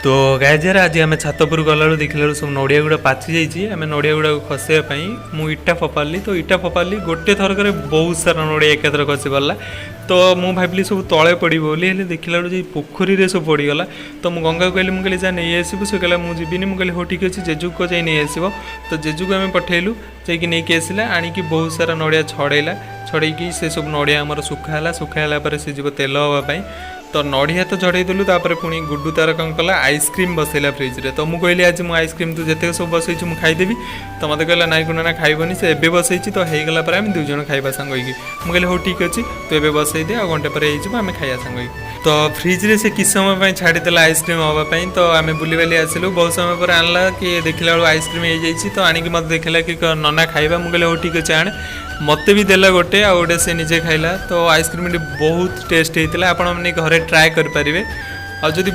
तो गाइजर आज आम छातपुर गला देखला सब नड़िया गुड़ा पाची जाइए आम नड़िया गुड़ा खसाई मु इटा फपाली तो इटा फपाली गोटे थरक बहुत सारा नड़िया एकाथर खसी गला तो मु भाविली सब तले पड़ो बोली देखला पोखरी रे सब पड़गला तो मुझे गंगा को कहली मुझे जा नहीं आसबू से कहला मुझे जीविनी मुझे हो ठीक अच्छे जेजू को जाई नहीं आसब तो जेजू को आम पठेलु जाकि नहीं आसला आणिकी बहुत सारा नड़िया छड़ेला छड़ेकी से सब नड़िया आमर सुखाला पर सी जीव तेल हाँपाई तो नड़िया तो झड़ेदेलु पुणी गुड्डू तार कौन कला आइसक्रीम बसैला फ्रिज रे तो मुझे कहली आज मुझे आइसक्रीम तू जिते सब बसई मुझे खाईदेवी तो मत कहला नाई कुना खाइबनी से एबे बसई तो होगला आम दुई जन खाइबा सांग होगी मुझे कहली हो ठीक अच्छे तू एबे बसई दे आ घंटे पर आम खाइबा सांग होगी तो फ्रिज रे से किस समय छाड़ीदेला आइसक्रीम हाँपाई तो आम बुलबाली आसिलु बहुत समय पर आनला कि देखला बेलू आइसक्रीम हो जाइए तो आणिक मत देखला कि नना खाइबा मुझे कहली हो ठीक अच्छे आने मत भी देला गोटे आ गोटे से निजे खाइला तो आइसक्रीम बहुत टेस्ट होता है आपण मैंने घरे ट्राए करें और जदि